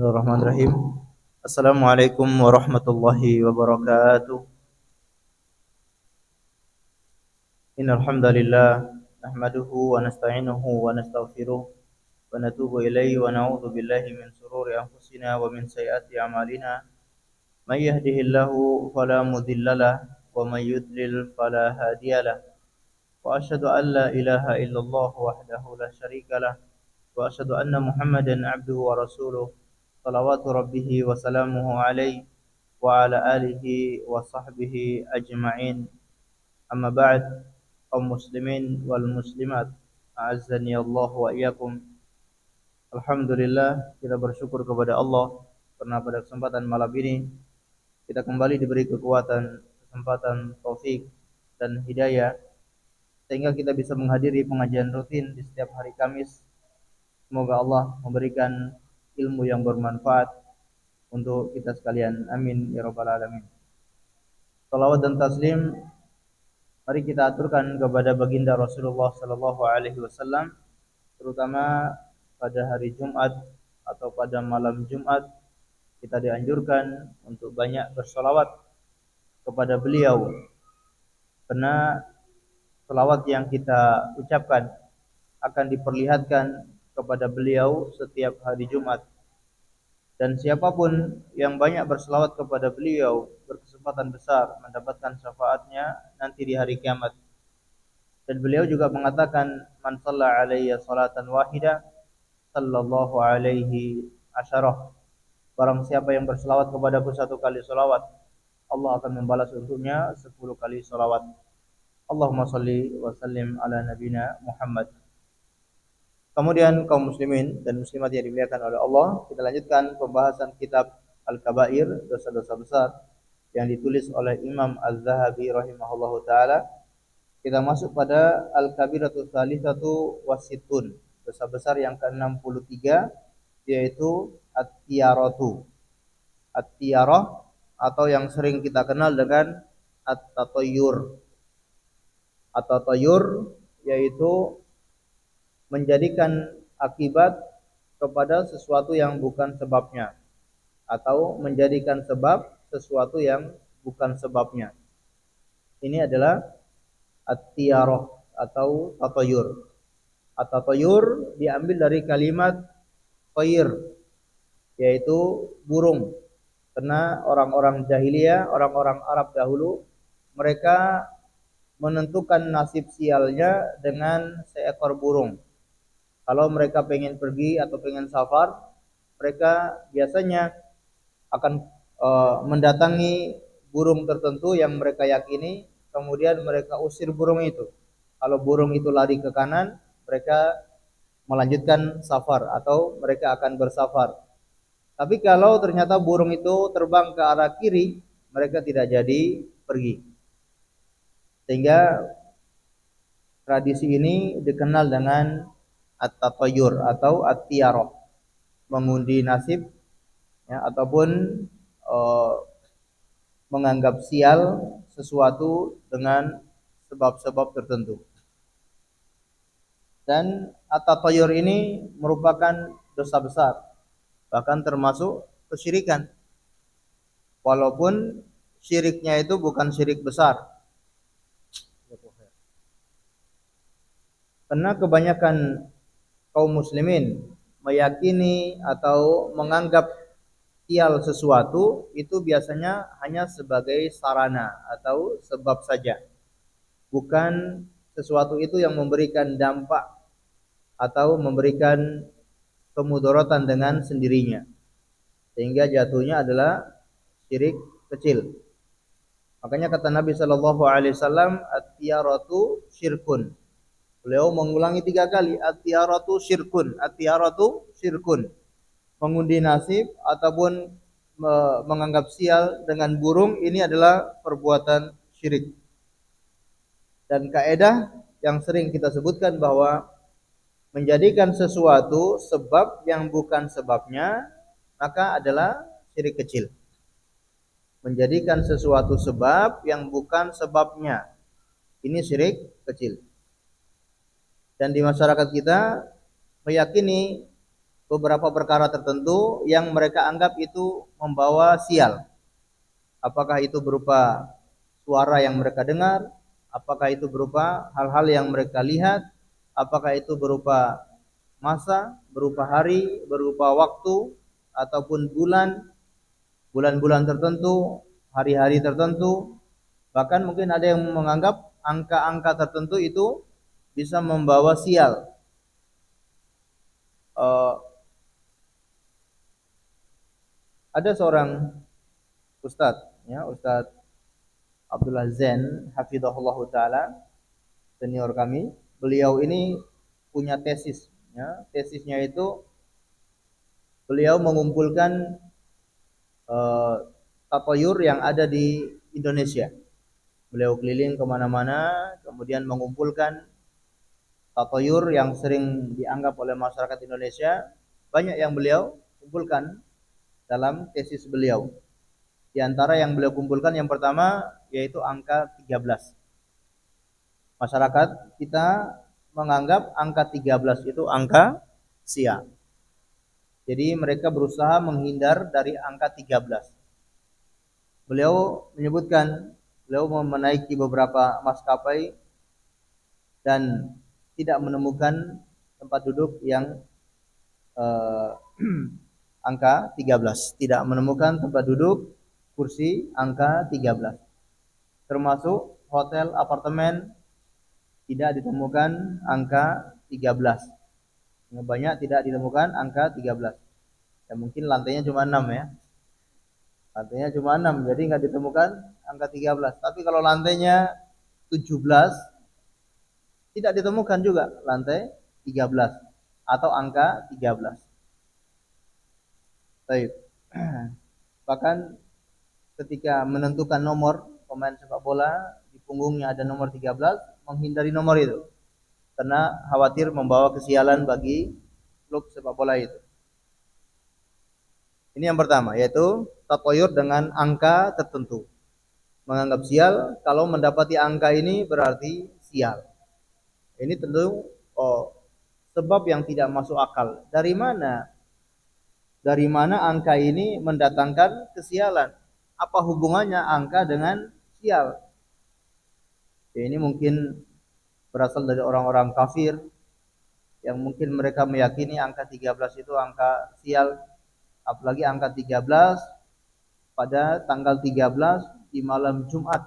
Bismillahirrahmanirrahim. Assalamualaikum warahmatullahi wabarakatuh. Innal hamdalillah nahmaduhu wa nasta'inuhu wa nastaghfiruh wa natubu ilayhi wa na'udzu billahi min shururi anfusina wa min sayyiati a'malina. May yahdihillahu fala mudhillalah wa may yudlil fala hadiyalah. Wa asyhadu an la ilaha illallah wahdahu la syarikalah wa asyhadu anna Muhammadan 'abduhu wa rasuluh. Salawatu rabbihi wa salamuhu alaihi wa ala alihi wa sahbihi ajma'in. Amma ba'd, kaum muslimin wal muslimat, a'azzani Allah wa iyyakum. Alhamdulillah, kita bersyukur kepada Allah karena pada kesempatan malam ini kita kembali diberi kekuatan, kesempatan, taufik dan hidayah sehingga kita bisa menghadiri pengajian rutin di setiap hari Kamis. Semoga Allah memberikan ilmu yang bermanfaat untuk kita sekalian. Amin ya rabbal alamin. Salawat dan taslim mari kita aturkan kepada baginda Rasulullah sallallahu alaihi wasallam, terutama pada hari Jumat atau pada malam Jumat kita dianjurkan untuk banyak bersolawat kepada beliau, karena selawat yang kita ucapkan akan diperlihatkan kepada beliau setiap hari Jumat. Dan siapapun yang banyak berselawat kepada beliau berkesempatan besar mendapatkan syafaatnya nanti di hari kiamat. Dan beliau juga mengatakan, man shalla alayya salatan wahidah sallallahu alaihi asyarah. Barang siapa yang berselawat kepadaku satu kali selawat, Allah akan membalas untuknya 10 kali selawat. Allahumma salli wa sallim ala nabina Muhammad. Kemudian kaum muslimin dan muslimat yang dimuliakan oleh Allah, kita lanjutkan pembahasan kitab Al-Kabair, dosa-dosa besar yang ditulis oleh Imam Az-Zahabi rahimahullahu taala. Kita masuk pada Al-Kabiratus Tsalitsatu Wasittun, dosa besar yang ke-63, yaitu at-tiyaratu. At-tiyarah atau yang sering kita kenal dengan at-tatayyur. At-tatayyur yaitu menjadikan akibat kepada sesuatu yang bukan sebabnya, atau menjadikan sebab sesuatu yang bukan sebabnya. Ini adalah at-tiyarah atau tatayur. At-tatayur diambil dari kalimat tayr, yaitu burung. Karena orang-orang jahiliyah, orang-orang Arab dahulu, mereka menentukan nasib sialnya dengan seekor burung. Kalau mereka pengen pergi atau pengen safar, mereka biasanya akan mendatangi burung tertentu yang mereka yakini, kemudian mereka usir burung itu. Kalau burung itu lari ke kanan, mereka melanjutkan safar atau mereka akan bersafar. Tapi kalau ternyata burung itu terbang ke arah kiri, mereka tidak jadi pergi. Sehingga tradisi ini dikenal dengan at-tatayyur atau at-tiyarah, mengundi nasib ya, ataupun menganggap sial sesuatu dengan sebab-sebab tertentu. Dan at-tatayyur ini merupakan dosa besar, bahkan termasuk kesyirikan. Walaupun syiriknya itu bukan syirik besar. Karena kebanyakan kaum muslimin meyakini atau menganggap sial sesuatu itu biasanya hanya sebagai sarana atau sebab saja, bukan sesuatu itu yang memberikan dampak atau memberikan kemudaratan dengan sendirinya, sehingga jatuhnya adalah syirik kecil. Makanya kata Nabi sallallahu alaihi wasallam, at-tiyaratu syirkun. Beliau mengulangi 3 kali, at-tiyaratu syirkun, at-tiyaratu syirkun. Mengundi nasib ataupun menganggap sial dengan burung, ini adalah perbuatan syirik. Dan kaidah yang sering kita sebutkan bahwa menjadikan sesuatu sebab yang bukan sebabnya, maka adalah syirik kecil. Menjadikan sesuatu sebab yang bukan sebabnya, ini syirik kecil. Dan di masyarakat kita meyakini beberapa perkara tertentu yang mereka anggap itu membawa sial. Apakah itu berupa suara yang mereka dengar, apakah itu berupa hal-hal yang mereka lihat, apakah itu berupa masa, berupa hari, berupa waktu, ataupun bulan-bulan tertentu, hari-hari tertentu. Bahkan mungkin ada yang menganggap angka-angka tertentu itu bisa membawa sial. Ada seorang ustadz, ya, Ustadz Abdullah Zain, hafizahullah taala, senior kami. Beliau ini punya tesis, ya. Tesisnya itu beliau mengumpulkan tatayur yang ada di Indonesia. Beliau keliling kemana-mana, kemudian mengumpulkan tatayur yang sering dianggap oleh masyarakat Indonesia. Banyak yang beliau kumpulkan dalam tesis beliau. Di antara yang beliau kumpulkan yang pertama yaitu angka 13. Masyarakat kita menganggap angka 13 itu angka sial. Jadi mereka berusaha menghindar dari angka 13. Beliau menyebutkan, beliau menaiki beberapa maskapai dan tidak menemukan tempat duduk yang angka 13. Tidak menemukan tempat duduk kursi angka 13. Termasuk hotel, apartemen tidak ditemukan angka 13. Banyak tidak ditemukan angka 13. Ya mungkin lantainya cuma 6 ya. Lantainya cuma 6, jadi nggak ditemukan angka 13. Tapi kalau lantainya 17 tidak ditemukan juga lantai 13 atau angka 13. Baik. Bahkan ketika menentukan nomor pemain sepak bola, di punggungnya ada nomor 13, menghindari nomor itu karena khawatir membawa kesialan bagi klub sepak bola itu. Ini yang pertama, yaitu tatayur dengan angka tertentu. Menganggap sial, kalau mendapati angka ini berarti sial. Ini tentu sebab yang tidak masuk akal. Dari mana? Dari mana angka ini mendatangkan kesialan? Apa hubungannya angka dengan sial? Ya, ini mungkin berasal dari orang-orang kafir yang mungkin mereka meyakini angka 13 itu angka sial. Apalagi angka 13 pada tanggal 13 di malam Jumat.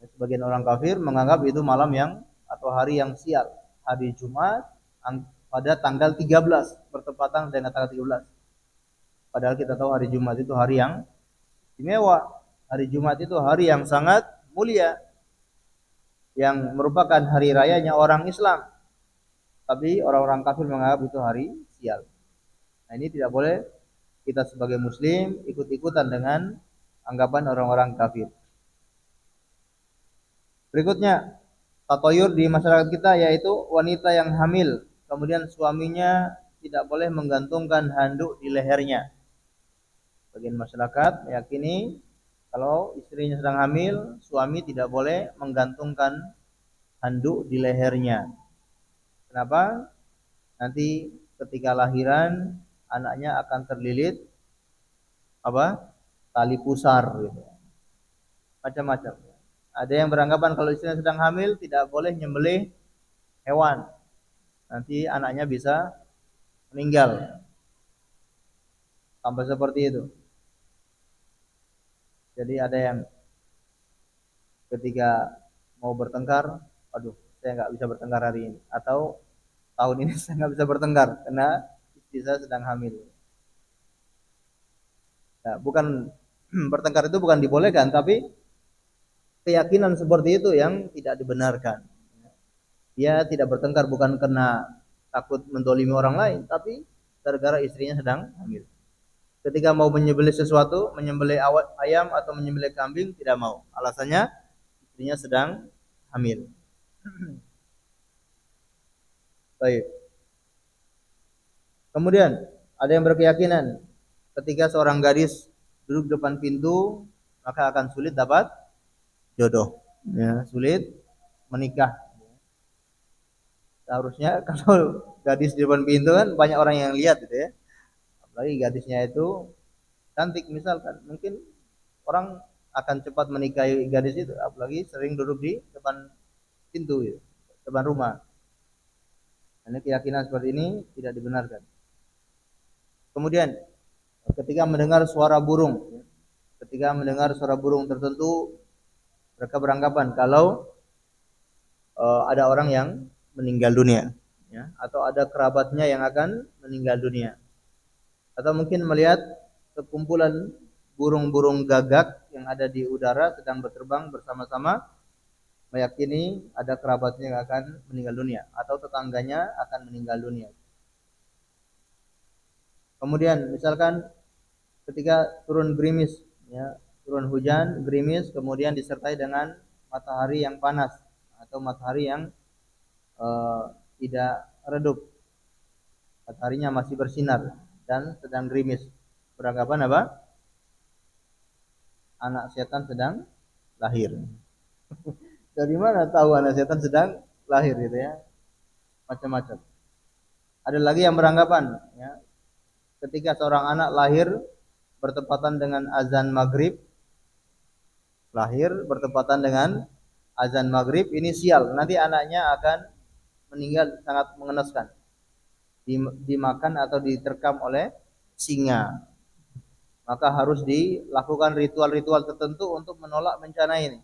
Sebagian orang kafir menganggap itu malam yang atau hari yang sial. Hari Jumat pada tanggal 13 bertepatan dengan tanggal 13. Padahal kita tahu hari Jumat itu hari yang istimewa. Hari Jumat itu hari yang sangat mulia, yang merupakan hari rayanya orang Islam. Tapi orang-orang kafir menganggap itu hari sial. Nah, ini tidak boleh kita sebagai muslim ikut-ikutan dengan anggapan orang-orang kafir. Berikutnya, tatayur di masyarakat kita yaitu wanita yang hamil, kemudian suaminya tidak boleh menggantungkan handuk di lehernya. Bagian masyarakat meyakini kalau istrinya sedang hamil, suami tidak boleh menggantungkan handuk di lehernya. Kenapa? Nanti ketika lahiran anaknya akan terlilit tali pusar gitu. Macam-macam. Ada yang beranggapan kalau istrinya sedang hamil tidak boleh nyembelih hewan. Nanti anaknya bisa meninggal. Sampai seperti itu. Jadi ada yang ketika mau bertengkar, aduh saya nggak bisa bertengkar hari ini, atau tahun ini saya nggak bisa bertengkar karena istri saya sedang hamil. Nah, bukan bertengkar itu bukan dibolehkan, tapi keyakinan seperti itu yang tidak dibenarkan. Dia tidak bertengkar bukan karena takut mendolimi orang lain, tapi gara-gara istrinya sedang hamil. Ketika mau menyembelih sesuatu, menyembelih ayam atau menyembelih kambing, tidak mau. Alasannya istrinya sedang hamil. Baik. Kemudian ada yang berkeyakinan ketika seorang gadis duduk depan pintu maka akan sulit dapat jodoh, ya, sulit menikah. Seharusnya kalau gadis di depan pintu kan banyak orang yang lihat gitu ya. Apalagi gadisnya itu cantik misalkan, mungkin orang akan cepat menikahi gadis itu, apalagi sering duduk di depan pintu gitu, depan rumah. Ini keyakinan seperti ini tidak dibenarkan. Kemudian ketika mendengar suara burung, ketika mendengar suara burung tertentu, mereka beranggapan kalau ada orang yang meninggal dunia, ya, atau ada kerabatnya yang akan meninggal dunia, atau mungkin melihat sekumpulan burung-burung gagak yang ada di udara sedang berterbang bersama-sama, meyakini ada kerabatnya yang akan meninggal dunia atau tetangganya akan meninggal dunia. Kemudian misalkan ketika turun gerimis, ya, turun hujan, gerimis, kemudian disertai dengan matahari yang panas atau matahari yang eh, tidak redup, mataharinya masih bersinar dan sedang gerimis. Beranggapan apa? Anak setan sedang lahir. Dari mana tahu anak setan sedang lahir gitu ya? Macam-macam. Ada lagi yang beranggapan, ya, ketika seorang anak lahir bertepatan dengan azan maghrib, lahir bertepatan dengan azan maghrib, ini sial. Nanti anaknya akan meninggal sangat mengenaskan, dimakan atau diterkam oleh singa. Maka harus dilakukan ritual-ritual tertentu untuk menolak bencana ini.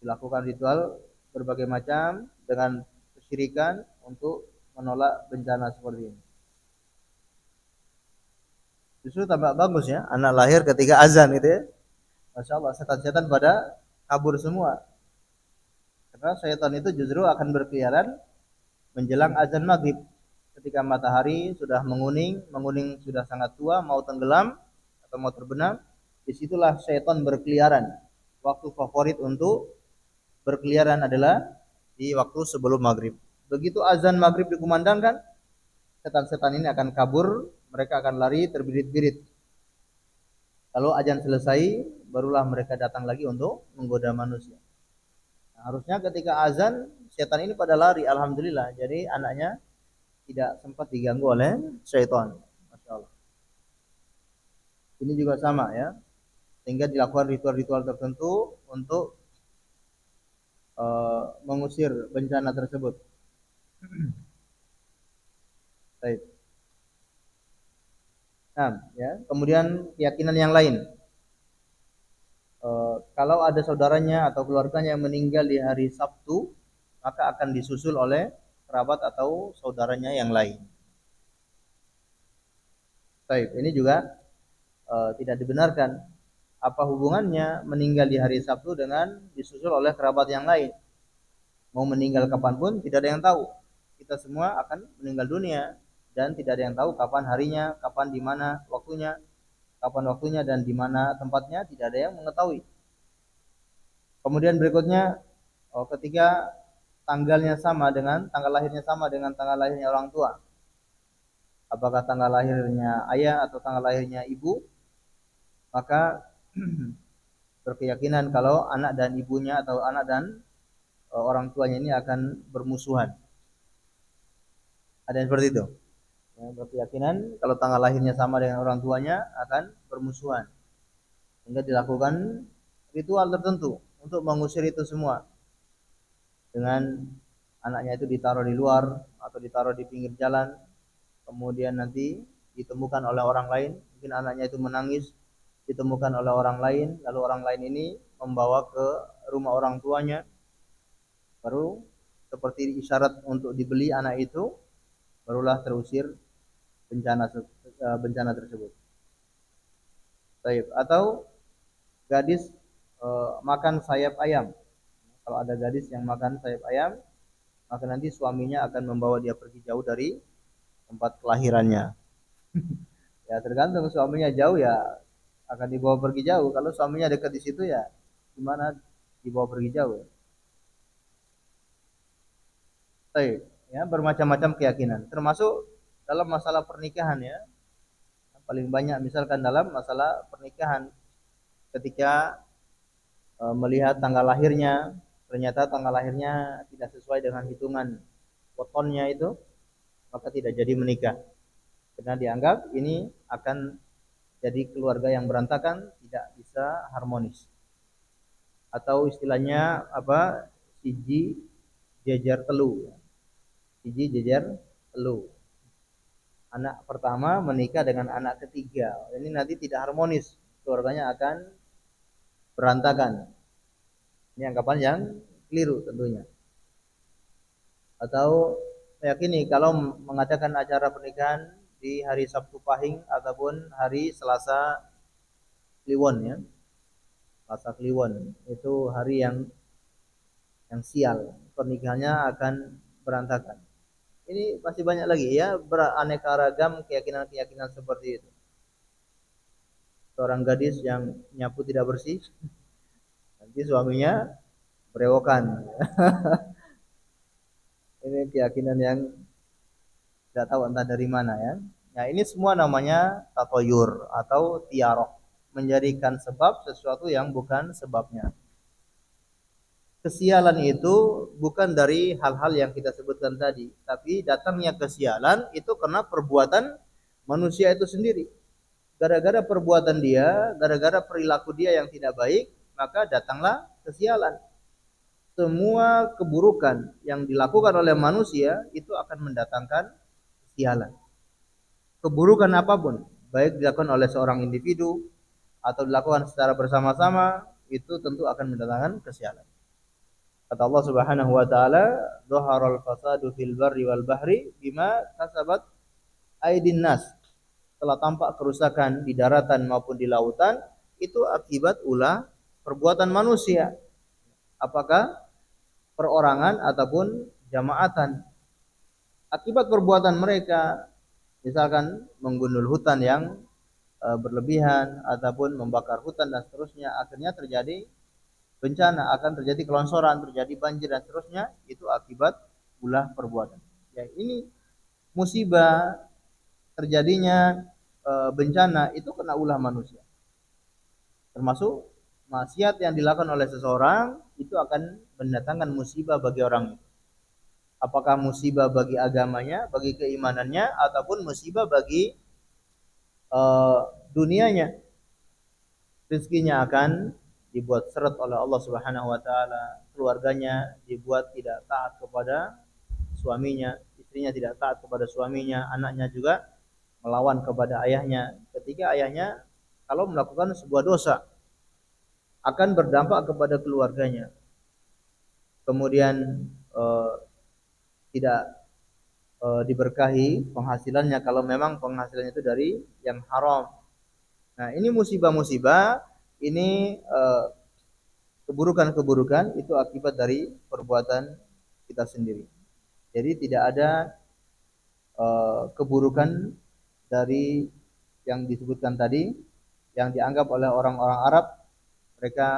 Dilakukan ritual berbagai macam dengan kesyirikan untuk menolak bencana seperti ini. Justru tambah bagus ya, anak lahir ketika azan itu ya. Masya Allah, setan-setan pada kabur semua. Karena setan itu justru akan berkeliaran menjelang azan maghrib. Ketika matahari sudah menguning, menguning sudah sangat tua, mau tenggelam atau mau terbenam, disitulah setan berkeliaran. Waktu favorit untuk berkeliaran adalah di waktu sebelum maghrib. Begitu azan maghrib dikumandangkan, setan-setan ini akan kabur, mereka akan lari terbirit-birit. Lalu azan selesai, barulah mereka datang lagi untuk menggoda manusia. Nah, harusnya ketika azan, setan ini pada lari, alhamdulillah. Jadi anaknya tidak sempat diganggu oleh syaitan. Masya Allah. Ini juga sama ya, sehingga dilakukan ritual-ritual tertentu untuk mengusir bencana tersebut. Baik. Nah, ya. Kemudian keyakinan yang lain, kalau ada saudaranya atau keluarganya yang meninggal di hari Sabtu, maka akan disusul oleh kerabat atau saudaranya yang lain. Baik, ini juga tidak dibenarkan. Apa hubungannya meninggal di hari Sabtu dengan disusul oleh kerabat yang lain? Mau meninggal kapanpun tidak ada yang tahu. Kita semua akan meninggal dunia dan tidak ada yang tahu kapan harinya, kapan di mana waktunya, kapan waktunya dan di mana tempatnya, tidak ada yang mengetahui. Kemudian berikutnya, ketika tanggalnya sama dengan tanggal lahirnya sama dengan tanggal lahirnya orang tua. Apakah tanggal lahirnya ayah atau tanggal lahirnya ibu? Maka berkeyakinan kalau anak dan ibunya atau anak dan orang tuanya ini akan bermusuhan. Ada yang seperti itu. Ya, berkeyakinan kalau tanggal lahirnya sama dengan orang tuanya akan bermusuhan. Sehingga dilakukan ritual tertentu untuk mengusir itu semua. Dengan anaknya itu ditaruh di luar atau ditaruh di pinggir jalan, kemudian nanti ditemukan oleh orang lain, mungkin anaknya itu menangis, ditemukan oleh orang lain, lalu orang lain ini membawa ke rumah orang tuanya, baru seperti isyarat untuk dibeli anak itu, barulah terusir bencana tersebut. Baik. Atau gadis makan sayap ayam. Kalau ada gadis yang makan sayap ayam, maka nanti suaminya akan membawa dia pergi jauh dari tempat kelahirannya. Ya tergantung, suaminya jauh ya akan dibawa pergi jauh. Kalau suaminya dekat di situ ya gimana, dibawa pergi jauh. Baik, ya bermacam-macam keyakinan, termasuk dalam masalah pernikahan ya. Yang paling banyak misalkan dalam masalah pernikahan, ketika melihat tanggal lahirnya, ternyata tanggal lahirnya tidak sesuai dengan hitungan wetonnya itu, maka tidak jadi menikah. Karena dianggap ini akan jadi keluarga yang berantakan, tidak bisa harmonis. Atau istilahnya apa? Siji jejer telu. Siji jejer telu. Anak pertama menikah dengan anak ketiga. Ini nanti tidak harmonis. Keluarganya akan berantakan. Ini anggapan yang keliru tentunya. Atau meyakini kalau mengadakan acara pernikahan di hari Sabtu Pahing ataupun hari Selasa Kliwon ya. Selasa Kliwon itu hari yang sial. Pernikahannya akan berantakan. Ini masih banyak lagi ya, beraneka ragam keyakinan-keyakinan seperti itu. Seorang gadis yang nyapu tidak bersih, nanti suaminya berewokan. Ini keyakinan yang tidak tahu entah dari mana ya. Nah ini semua namanya tatoyur atau tiarok, menjadikan sebab sesuatu yang bukan sebabnya. Kesialan itu bukan dari hal-hal yang kita sebutkan tadi, tapi datangnya kesialan itu karena perbuatan manusia itu sendiri. Gara-gara perbuatan dia, gara-gara perilaku dia yang tidak baik, maka datanglah kesialan. Semua keburukan yang dilakukan oleh manusia itu akan mendatangkan kesialan. Keburukan apapun, baik dilakukan oleh seorang individu atau dilakukan secara bersama-sama, itu tentu akan mendatangkan kesialan. Kata Allah Subhanahu wa taala, "Dhaharal fasadu fil barri wal bahri bima kasabat aydin nas." Telah tampak kerusakan di daratan maupun di lautan itu akibat ulah perbuatan manusia. Apakah perorangan ataupun jamaatan? Akibat perbuatan mereka, misalkan menggundul hutan yang berlebihan ataupun membakar hutan dan seterusnya, akhirnya terjadi bencana, akan terjadi kelongsoran, terjadi banjir dan seterusnya, itu akibat ulah perbuatan. Ya, ini musibah terjadinya bencana itu kena ulah manusia. Termasuk maksiat yang dilakukan oleh seseorang itu akan mendatangkan musibah bagi orang itu. Apakah musibah bagi agamanya, bagi keimanannya, ataupun musibah bagi dunianya. Rezekinya akan dibuat seret oleh Allah Subhanahu wa taala, keluarganya dibuat tidak taat kepada suaminya, istrinya tidak taat kepada suaminya, anaknya juga melawan kepada ayahnya. Ketika ayahnya kalau melakukan sebuah dosa akan berdampak kepada keluarganya. Kemudian tidak diberkahi penghasilannya kalau memang penghasilannya itu dari yang haram. Nah, ini musibah-musibah, ini keburukan-keburukan itu akibat dari perbuatan kita sendiri. Jadi tidak ada keburukan dari yang disebutkan tadi yang dianggap oleh orang-orang Arab. Mereka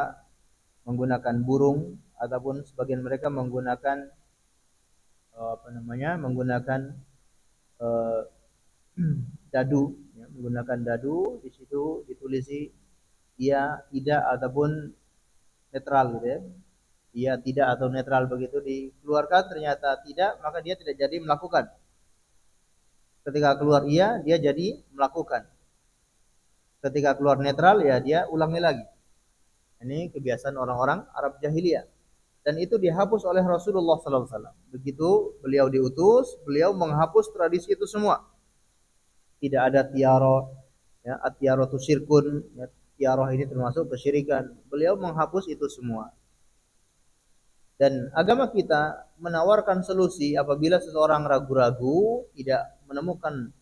menggunakan burung ataupun sebagian mereka menggunakan menggunakan dadu, ya, menggunakan dadu, di situ ditulisi iya, tidak ataupun netral gitu ya. Iya, tidak atau netral, begitu dikeluarkan ternyata tidak, maka dia tidak jadi melakukan. Ketika keluar iya, dia jadi melakukan. Ketika keluar netral ya dia ulangi lagi. Ini kebiasaan orang-orang Arab jahiliyah. Dan itu dihapus oleh Rasulullah sallallahu alaihi wasallam. Begitu beliau diutus, beliau menghapus tradisi itu semua. Tidak ada tiaro, ya, at-tiaratu syirkun, ya, tiaroh ini termasuk kesyirikan. Beliau menghapus itu semua. Dan agama kita menawarkan solusi apabila seseorang ragu-ragu, tidak menemukan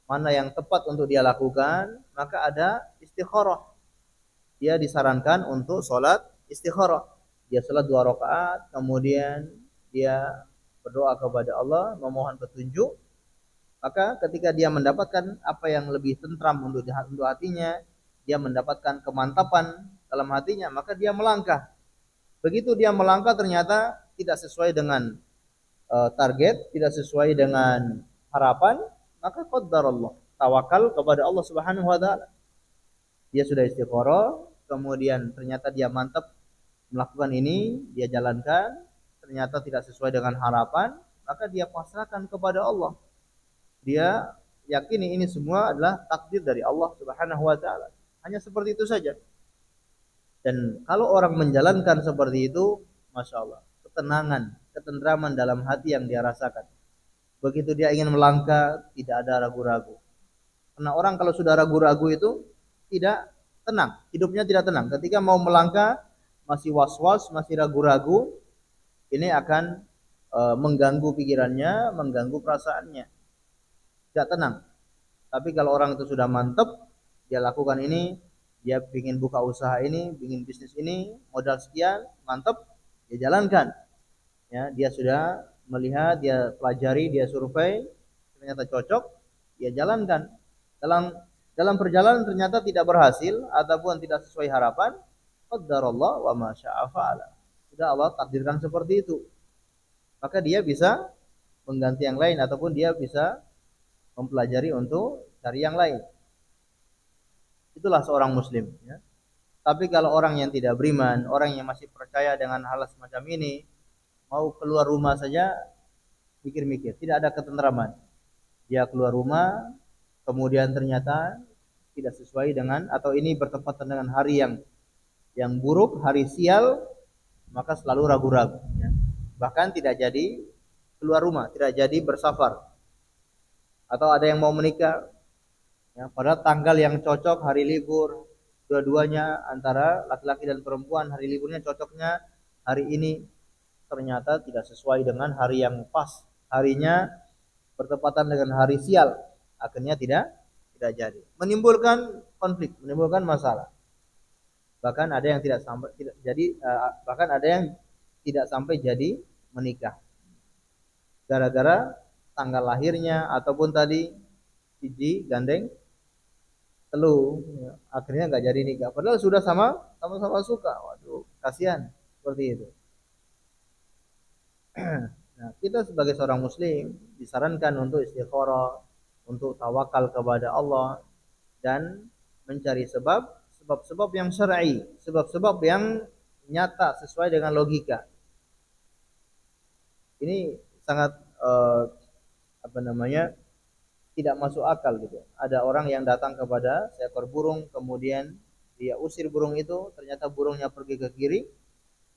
mana yang tepat untuk dia lakukan, maka ada istikharah. Dia disarankan untuk sholat istikharah. Dia sholat 2 rakaat, kemudian dia berdoa kepada Allah, memohon petunjuk. Maka ketika dia mendapatkan apa yang lebih tentram untuk hatinya, dia mendapatkan kemantapan dalam hatinya, maka dia melangkah. Begitu dia melangkah ternyata tidak sesuai dengan target, tidak sesuai dengan harapan, maka qaddarallah, tawakal kepada Allah Subhanahu wa taala. Dia sudah istikharah, kemudian ternyata dia mantap melakukan ini, dia jalankan, ternyata tidak sesuai dengan harapan, maka dia pasrahkan kepada Allah. Dia yakini ini semua adalah takdir dari Allah Subhanahu wa taala. Hanya seperti itu saja. Dan kalau orang menjalankan seperti itu, Masya Allah, ketenangan, ketentraman dalam hati yang dia rasakan. Begitu dia ingin melangkah, tidak ada ragu-ragu. Karena orang kalau sudah ragu-ragu itu tidak tenang, hidupnya tidak tenang. Ketika mau melangkah, masih was-was, masih ragu-ragu, ini akan mengganggu pikirannya, mengganggu perasaannya. Tidak tenang. Tapi kalau orang itu sudah mantap, dia lakukan ini, dia ingin buka usaha ini, ingin bisnis ini, modal sekian, mantap, dia jalankan. Ya, dia sudah melihat, dia pelajari, dia survei, ternyata cocok, dia jalankan. Dalam dalam perjalanan ternyata tidak berhasil ataupun tidak sesuai harapan, qaddarallah wa ma syaa fa'ala. Sudah Allah takdirkan seperti itu. Maka dia bisa mengganti yang lain ataupun dia bisa mempelajari untuk cari yang lain. Itulah seorang muslim, ya. Tapi kalau orang yang tidak beriman, orang yang masih percaya dengan hal semacam ini, mau keluar rumah saja mikir-mikir, tidak ada ketentraman. Dia keluar rumah, kemudian ternyata tidak sesuai dengan atau ini bertepatan dengan hari yang buruk, hari sial, maka selalu ragu-ragu, ya. Bahkan tidak jadi keluar rumah, tidak jadi bersafar. Atau ada yang mau menikah, ya, pada tanggal yang cocok hari libur, dua-duanya antara laki-laki dan perempuan hari liburnya cocoknya hari ini, ternyata tidak sesuai dengan hari yang pas, harinya bertepatan dengan hari sial, akhirnya tidak jadi, menimbulkan konflik, menimbulkan masalah. Bahkan ada yang tidak sampai tidak jadi, bahkan ada yang tidak sampai jadi menikah gara-gara tanggal lahirnya ataupun tadi siji gandeng telu, ya, akhirnya nggak jadi nikah padahal sudah sama-sama suka. Waduh, kasihan seperti itu. Nah, kita sebagai seorang muslim disarankan untuk istikharah, untuk tawakal kepada Allah dan mencari sebab-sebab yang syar'i, sebab-sebab yang nyata sesuai dengan logika. Ini sangat apa namanya, tidak masuk akal gitu. Ada orang yang datang kepada seekor burung, kemudian dia usir burung itu, ternyata burungnya pergi ke kiri.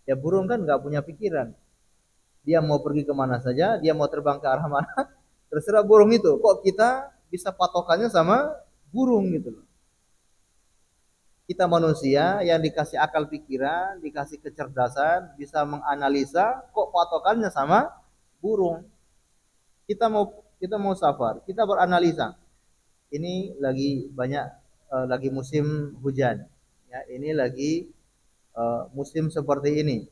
Ya burung kan nggak punya pikiran. Dia mau pergi kemana saja, dia mau terbang ke arah mana, terserah burung itu. Kok kita bisa patokannya sama burung gitu loh. Kita manusia yang dikasih akal pikiran, dikasih kecerdasan, bisa menganalisa, kok patokannya sama burung. Kita mau safar, kita beranalisa. Ini lagi banyak lagi musim hujan. Ya, ini lagi musim seperti ini.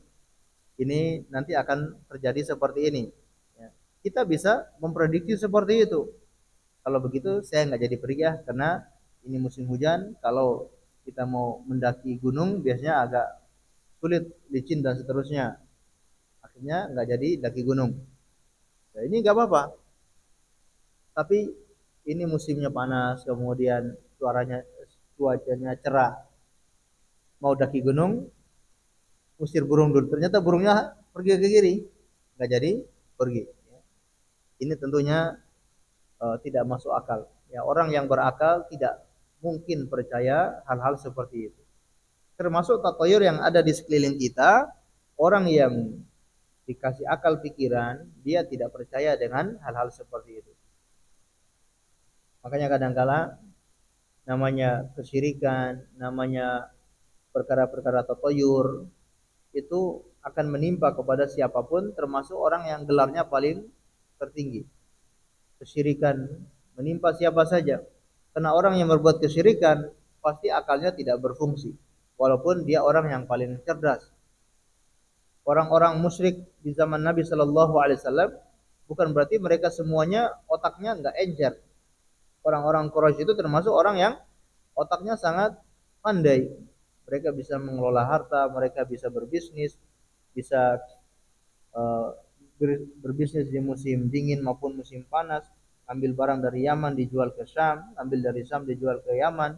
Ini nanti akan terjadi seperti ini. Ya. Kita bisa memprediksi seperti itu. Kalau begitu saya nggak jadi pergi ya, karena ini musim hujan. Kalau kita mau mendaki gunung biasanya agak sulit, licin dan seterusnya. Akhirnya nggak jadi daki gunung. Nah, ini nggak apa-apa. Tapi ini musimnya panas, kemudian cuacanya cerah. Mau daki gunung, usir burung dulu. Ternyata burungnya pergi ke kiri, nggak jadi pergi. Ini tentunya tidak masuk akal. Ya, orang yang berakal tidak mungkin percaya hal-hal seperti itu. Termasuk tatayur yang ada di sekeliling kita, orang yang dikasih akal pikiran, dia tidak percaya dengan hal-hal seperti itu. Makanya kadangkala namanya kesyirikan, namanya perkara-perkara tatayur itu akan menimpa kepada siapapun, termasuk orang yang gelarnya paling tertinggi. Kesyirikan menimpa siapa saja. Karena orang yang berbuat kesyirikan pasti akalnya tidak berfungsi, walaupun dia orang yang paling cerdas. Orang-orang musyrik di zaman Nabi Shallallahu Alaihi Wasallam bukan berarti mereka semuanya otaknya nggak encer. Orang-orang Quraisy itu termasuk orang yang otaknya sangat pandai. Mereka bisa mengelola harta, mereka bisa berbisnis, bisa uh, berbisnis di musim dingin maupun musim panas. Ambil barang dari Yaman dijual ke Syam, ambil dari Syam dijual ke Yaman.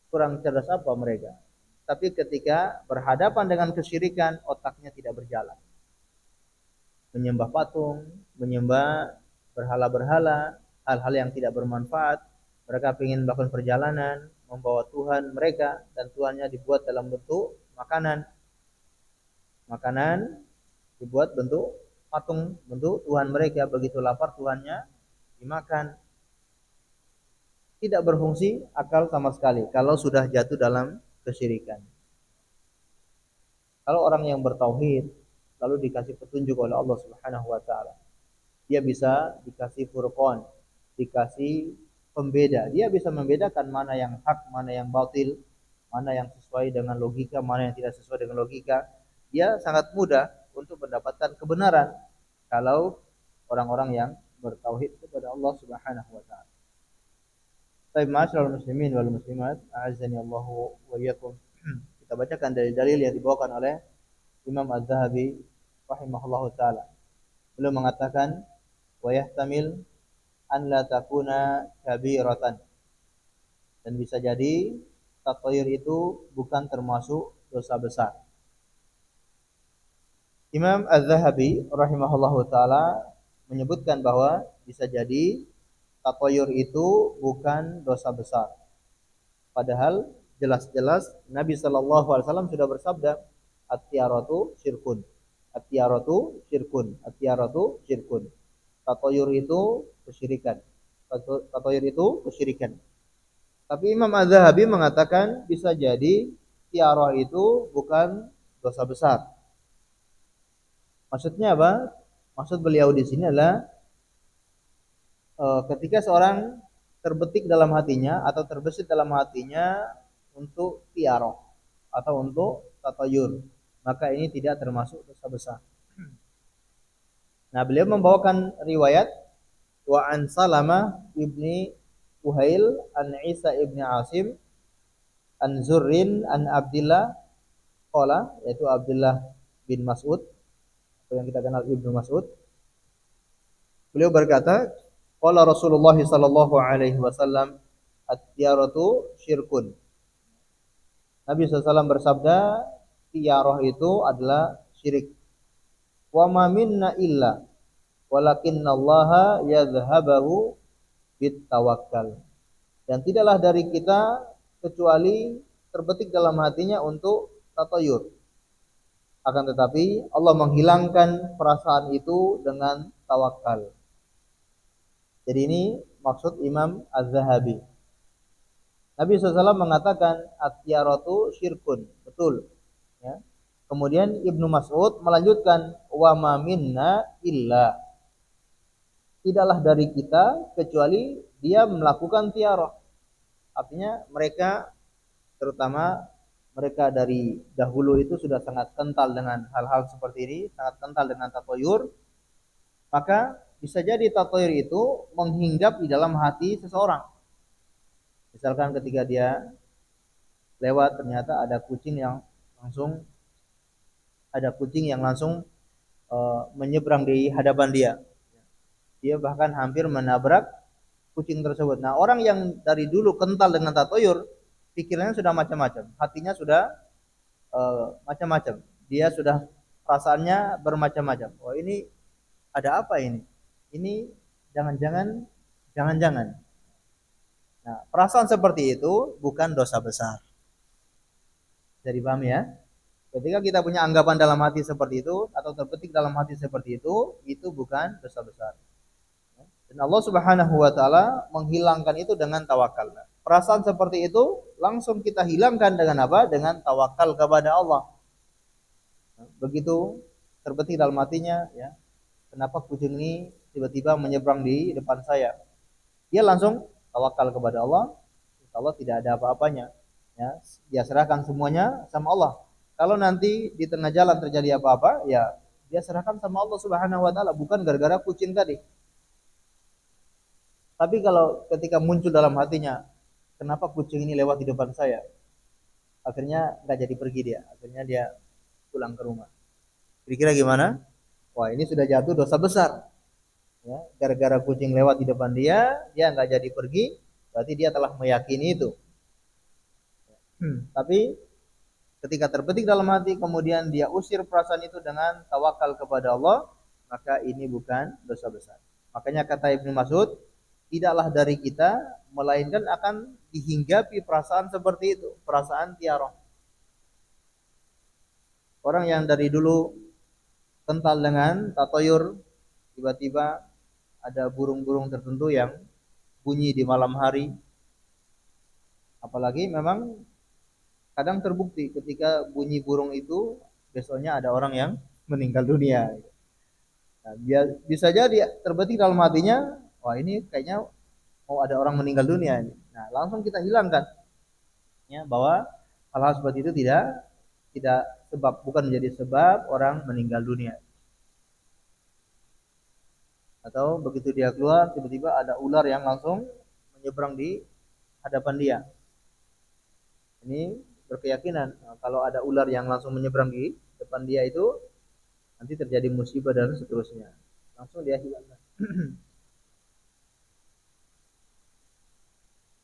Kurang cerdas apa mereka? Tapi ketika berhadapan dengan kesyirikan, otaknya tidak berjalan. menyembah patung, menyembah berhala-berhala, hal-hal yang tidak bermanfaat. Mereka ingin melakukan perjalanan, membawa Tuhan mereka, dan Tuhannya dibuat dalam bentuk makanan. Makanan dibuat bentuk patung, bentuk Tuhan mereka. Begitu lapar Tuhannya dimakan. Tidak berfungsi akal sama sekali kalau sudah jatuh dalam kesyirikan. Kalau orang yang bertauhid lalu dikasih petunjuk oleh Allah Subhanahu wa taala, dia bisa dikasih furqan, dikasih pembeda. Dia bisa membedakan mana yang hak, mana yang batil, mana yang sesuai dengan logika, mana yang tidak sesuai dengan logika. Dia sangat mudah untuk mendapatkan kebenaran kalau orang-orang yang bertauhid kepada Allah Subhanahu wa taala. Baik, ma'asyiral muslimin wal muslimat, a'azzani Allahu wa iyyakum. Kita bacakan dari dalil yang dibawakan oleh Imam Az-Zahabi rahimahullahu taala. Beliau mengatakan wa yahtamil an la takuna kabiratan. Dan bisa jadi tatayur itu bukan termasuk dosa besar. Imam Az-Zahabi rahimahullahu taala menyebutkan bahwa bisa jadi tatayur itu bukan dosa besar. Padahal jelas-jelas Nabi sallallahu alaihi wasallam sudah bersabda, at-tiyaratu syirkun. At-tiyaratu syirkun. At-tiyaratu syirkun. Tatayur itu kesyirikan. Tatayur itu kesyirikan. Tapi Imam Az-Zahabi mengatakan bisa jadi tiarah itu bukan dosa besar. Maksudnya apa? Maksud beliau di sini adalah ketika seorang terbetik dalam hatinya atau terbesit dalam hatinya untuk tiarah atau untuk tatayur, maka ini tidak termasuk dosa besar. Nah, beliau membawakan riwayat wa an Salamah ibni Uhail an Isa ibni Asim an Zurrin an Abdillah qala, yaitu Abdullah bin Mas'ud atau yang kita kenal Ibnu Mas'ud. Beliau berkata, qala Rasulullah sallallahu alaihi wasallam at-tiyaratu syirkun. Nabi SAW bersabda, tiarah itu adalah syirik. Wa ma minna illa walakinnallaha yadhhabahu bit tawakkal. Dan tidaklah dari kita kecuali terbetik dalam hatinya untuk tatayur. Akan tetapi Allah menghilangkan perasaan itu dengan tawakal. Jadi ini maksud Imam Az-Zahabi. Nabi SAW mengatakan at-tiyaratu syirkun. Betul. Ya. Kemudian Ibnu Mas'ud melanjutkan wa ma minna illa. Tidaklah dari kita kecuali dia melakukan tiarah. Artinya mereka, terutama mereka dari dahulu itu sudah sangat kental dengan hal-hal seperti ini, sangat kental dengan tatayur. Maka bisa jadi tatayur itu menghinggap di dalam hati seseorang. Misalkan ketika dia lewat ternyata ada kucing yang langsung menyeberang di hadapan dia. Dia bahkan hampir menabrak kucing tersebut. Nah, orang yang dari dulu kental dengan tatayur, pikirannya sudah macam-macam, hatinya sudah macam-macam. Dia sudah perasaannya bermacam-macam. Oh, ini ada apa ini? Ini jangan-jangan. Nah, perasaan seperti itu bukan dosa besar. Jadi paham ya? Ketika kita punya anggapan dalam hati seperti itu atau terbetik dalam hati seperti itu bukan dosa besar. Dan Allah Subhanahu wa taala menghilangkan itu dengan tawakal. Perasaan seperti itu langsung kita hilangkan dengan apa? Dengan tawakal kepada Allah. Begitu terbetik dalam hatinya, ya. Kenapa kucing ini tiba-tiba menyeberang di depan saya? Dia langsung tawakal kepada Allah. Insya Allah tidak ada apa-apanya. Ya, dia serahkan semuanya sama Allah. Kalau nanti di tengah jalan terjadi apa-apa, ya dia serahkan sama Allah Subhanahu wa taala, bukan gara-gara kucing tadi. Tapi kalau ketika muncul dalam hatinya, kenapa kucing ini lewat di depan saya? Akhirnya nggak jadi pergi dia. Akhirnya dia pulang ke rumah. Kira-kira gimana? Wah, ini sudah jatuh dosa besar. Ya, gara-gara kucing lewat di depan dia nggak jadi pergi, berarti dia telah meyakini itu. Tapi ketika terbetik dalam hati, kemudian dia usir perasaan itu dengan tawakal kepada Allah, maka ini bukan dosa besar. Makanya kata Ibnu Mas'ud, tidaklah dari kita melainkan akan dihinggapi perasaan seperti itu, perasaan tiarah. Orang yang dari dulu kental dengan tatoyur, tiba-tiba ada burung-burung tertentu yang bunyi di malam hari. Apalagi memang kadang terbukti ketika bunyi burung itu besoknya ada orang yang meninggal dunia. Nah, bisa jadi terbetik dalam hatinya, wah ini kayaknya mau ada orang meninggal dunia ini. Nah, langsung kita hilangkan ya bahwa hal-hal seperti itu tidak sebab, bukan menjadi sebab orang meninggal dunia. Atau begitu dia keluar tiba-tiba ada ular yang langsung menyeberang di hadapan dia. Ini berkeyakinan kalau ada ular yang langsung menyeberang di depan dia itu nanti terjadi musibah dan seterusnya. Langsung dia hilangkan.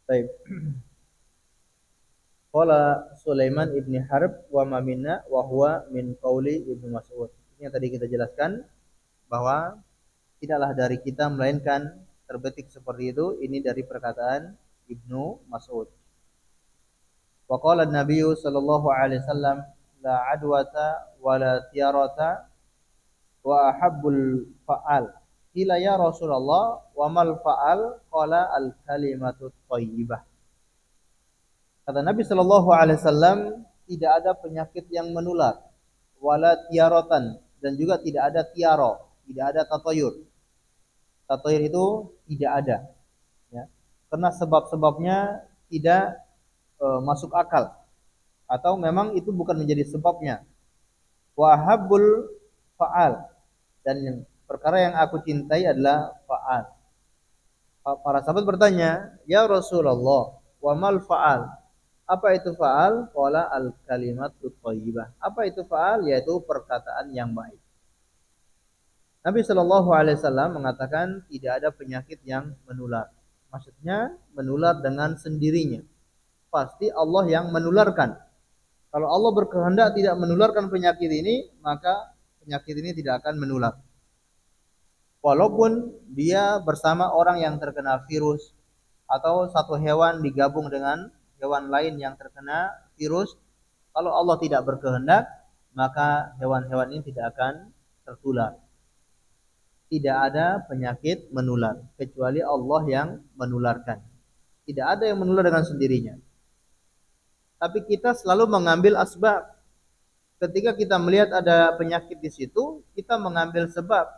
Baik. Qala Sulaiman ibni Harb wa ma minna wa huwa min qauli Ibnu Mas'ud. Ini yang tadi kita jelaskan bahwa tidaklah dari kita melainkan terbetik seperti itu, ini dari perkataan Ibnu Mas'ud. Wa qala an-nabiy sallallahu alaihi wasallam la adwata wa la tiyarata wa ahabbul fa'al. Qila ya Rasulullah wa mal fa'al? Qala al kalimatu thayyibah. Kata Nabi Shallallahu Alaihi Wasallam, tidak ada penyakit yang menular, wala tiarotan, dan juga tidak ada tiaro, tidak ada tatoyur. Tatoyur itu tidak ada, ya. Karena sebab-sebabnya tidak masuk akal, atau memang itu bukan menjadi sebabnya. Wahabul faal, dan yang perkara yang aku cintai adalah faal. Para sahabat bertanya, ya Rasulullah, wa mal faal? Apa itu fa'al? Qala al-kalimatut thayyibah. Apa itu fa'al? Yaitu perkataan yang baik. Nabi Shallallahu alaihi wasallam mengatakan tidak ada penyakit yang menular. Maksudnya menular dengan sendirinya. Pasti Allah yang menularkan. Kalau Allah berkehendak tidak menularkan penyakit ini, maka penyakit ini tidak akan menular. Walaupun dia bersama orang yang terkena virus atau satu hewan digabung dengan hewan lain yang terkena virus, kalau Allah tidak berkehendak, maka hewan-hewan ini tidak akan tertular. Tidak ada penyakit menular kecuali Allah yang menularkan. Tidak ada yang menular dengan sendirinya. Tapi kita selalu mengambil asbab. Ketika kita melihat ada penyakit di situ, kita mengambil sebab.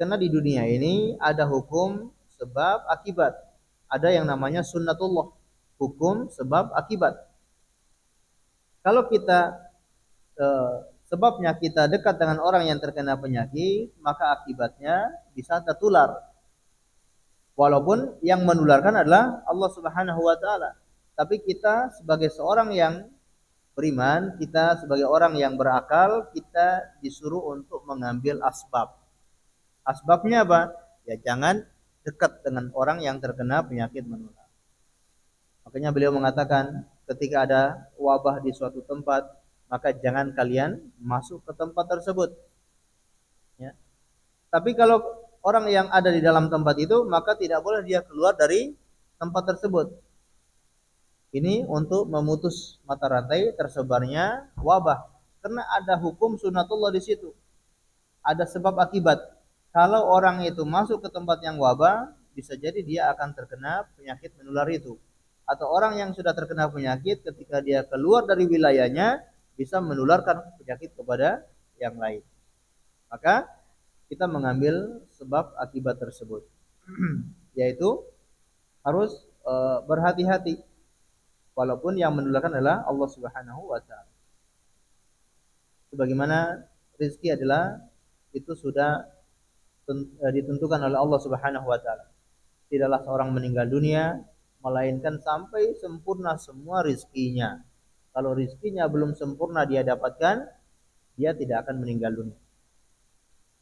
Karena di dunia ini ada hukum sebab akibat. Ada yang namanya sunnatullah, hukum sebab akibat. Kalau kita sebabnya kita dekat dengan orang yang terkena penyakit, maka akibatnya bisa tertular. Walaupun yang menularkan adalah Allah Subhanahu wa taala. Tapi kita sebagai seorang yang beriman, kita sebagai orang yang berakal, kita disuruh untuk mengambil asbab. Asbabnya apa? Ya jangan dekat dengan orang yang terkena penyakit menular. Makanya beliau mengatakan ketika ada wabah di suatu tempat, maka jangan kalian masuk ke tempat tersebut. Ya. Tapi kalau orang yang ada di dalam tempat itu, maka tidak boleh dia keluar dari tempat tersebut. Ini untuk memutus mata rantai tersebarnya wabah. Karena ada hukum sunatullah di situ. Ada sebab akibat. Kalau orang itu masuk ke tempat yang wabah, bisa jadi dia akan terkena penyakit menular itu. Atau orang yang sudah terkena penyakit ketika dia keluar dari wilayahnya bisa menularkan penyakit kepada yang lain. Maka kita mengambil sebab akibat tersebut. Yaitu harus berhati-hati. Walaupun yang menularkan adalah Allah Subhanahu wa taala. Sebagaimana rezeki adalah itu sudah ditentukan oleh Allah Subhanahu wa taala. Tidaklah seorang meninggal dunia melainkan sampai sempurna semua rizkinya. Kalau rizkinya belum sempurna dia dapatkan, dia tidak akan meninggal dunia.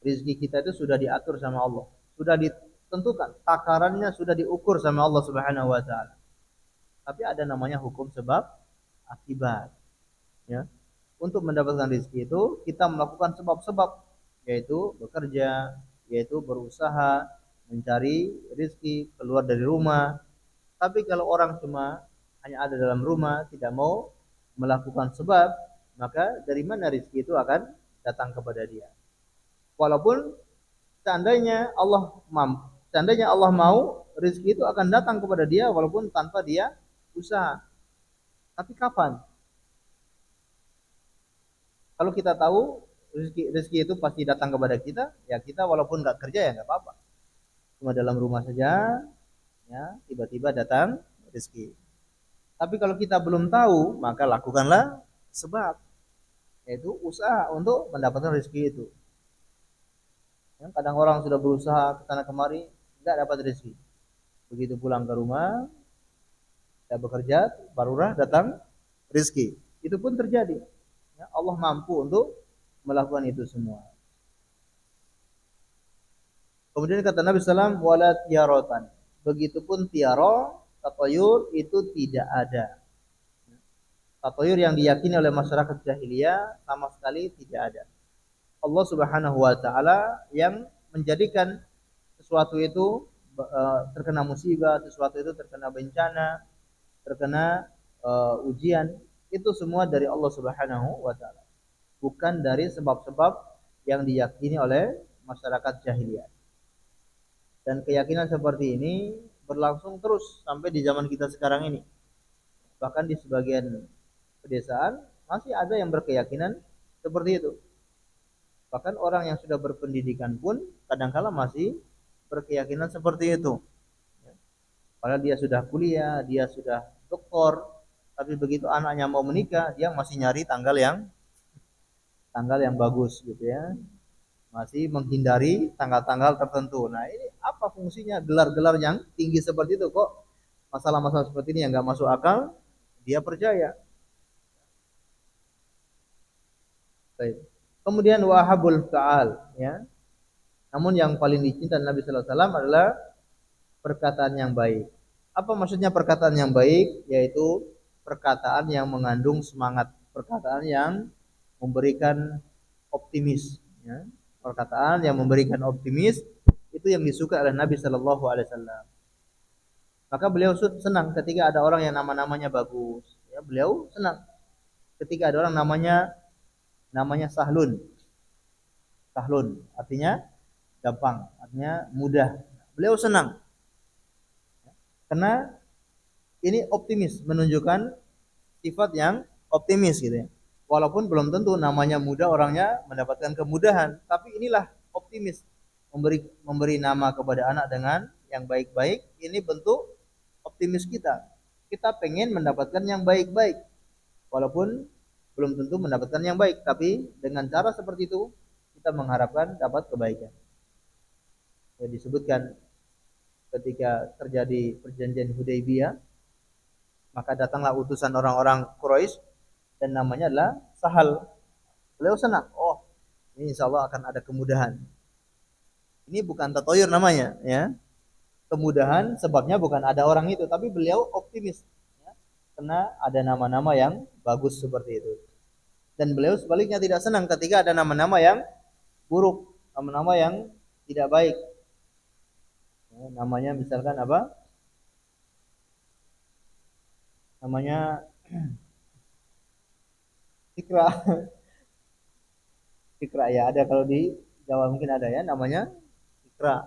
Rizki kita itu sudah diatur sama Allah, sudah ditentukan, takarannya sudah diukur sama Allah Subhanahu wa taala. Tapi ada namanya hukum sebab akibat. Ya. Untuk mendapatkan rizki itu kita melakukan sebab-sebab. yaitu bekerja, yaitu berusaha mencari rezeki keluar dari rumah. Tapi kalau orang cuma hanya ada dalam rumah, tidak mau melakukan sebab, maka dari mana rezeki itu akan datang kepada dia. Walaupun seandainya Allah mau, rezeki itu akan datang kepada dia walaupun tanpa dia usaha. Tapi kapan? Kalau kita tahu rezeki itu pasti datang kepada kita, ya kita walaupun nggak kerja ya nggak apa-apa. Cuma dalam rumah saja, ya tiba-tiba datang rezeki. Tapi kalau kita belum tahu, maka lakukanlah sebab, yaitu usaha untuk mendapatkan rezeki itu. Ya, kadang orang sudah berusaha ke sana kemari, nggak dapat rezeki. Begitu pulang ke rumah, tidak bekerja, barulah datang rezeki. Itu pun terjadi. Ya, Allah mampu untuk melakukan itu semua. Kemudian kata Nabi SAW, wala tiarotan. Begitupun tiaro, tatayur itu tidak ada. Tatayur yang diyakini oleh masyarakat jahiliyah sama sekali tidak ada. Allah Subhanahu wa taala yang menjadikan sesuatu itu terkena musibah, sesuatu itu terkena bencana, terkena ujian, itu semua dari Allah Subhanahu wa taala. Bukan dari sebab-sebab yang diyakini oleh masyarakat jahiliyah. Dan keyakinan seperti ini berlangsung terus sampai di zaman kita sekarang ini. Bahkan di sebagian pedesaan masih ada yang berkeyakinan seperti itu. Bahkan orang yang sudah berpendidikan pun kadang-kala masih berkeyakinan seperti itu. Padahal dia sudah kuliah, dia sudah doktor, tapi begitu anaknya mau menikah, dia masih nyari tanggal yang bagus gitu ya. Masih menghindari tanggal-tanggal tertentu. Nah, ini apa fungsinya gelar-gelar yang tinggi seperti itu kok? Masalah-masalah seperti ini yang nggak masuk akal, dia percaya. Baik. Kemudian wahabul faal, ya. Namun yang paling dicinta Nabi Sallallahu Alaihi Wasallam adalah perkataan yang baik. Apa maksudnya perkataan yang baik? Yaitu perkataan yang mengandung semangat, perkataan yang memberikan optimis. Ya. Perkataan yang memberikan optimis itu yang disuka oleh Nabi Sallallahu Alaihi Wasallam. Maka beliau senang ketika ada orang yang nama-namanya bagus. Ya, beliau senang ketika ada orang namanya Sahlun. Sahlun artinya gampang, artinya mudah. Beliau senang karena ini optimis, menunjukkan sifat yang optimis gitu ya. Walaupun belum tentu namanya mudah orangnya mendapatkan kemudahan, tapi inilah optimis, memberi nama kepada anak dengan yang baik-baik. Ini bentuk optimis kita. Kita pengen mendapatkan yang baik-baik, walaupun belum tentu mendapatkan yang baik, tapi dengan cara seperti itu kita mengharapkan dapat kebaikan. Ya, disebutkan ketika terjadi perjanjian Hudaybiyah, maka datanglah utusan orang-orang Quraisy dan namanya adalah Sahal. Beliau senang, oh ini insya Allah akan ada kemudahan. Ini bukan tatoyur namanya, ya. Kemudahan sebabnya bukan ada orang itu, tapi beliau optimis, ya, karena ada nama-nama yang bagus seperti itu. Dan beliau sebaliknya tidak senang ketika ada nama-nama yang buruk, nama-nama yang tidak baik. Ya, namanya misalkan apa? Namanya Ikra. Ikra ya ada, kalau di Jawa mungkin ada ya namanya Ikra.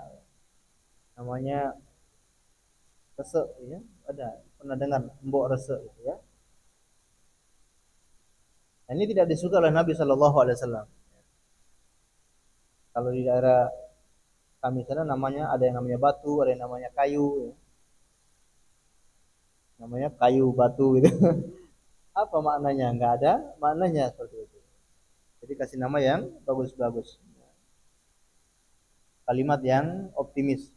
Namanya Rese ya. Ada pernah dengar Mbok Rese gitu ya. Nah, ini tidak disuka oleh Nabi Shallallahu alaihi wasallam. Kalau di daerah kami sana namanya ada yang namanya batu, ada yang namanya kayu ya. Namanya kayu batu gitu. Apa maknanya? Enggak ada maknanya seperti itu. Jadi kasih nama yang bagus-bagus. Kalimat yang optimis.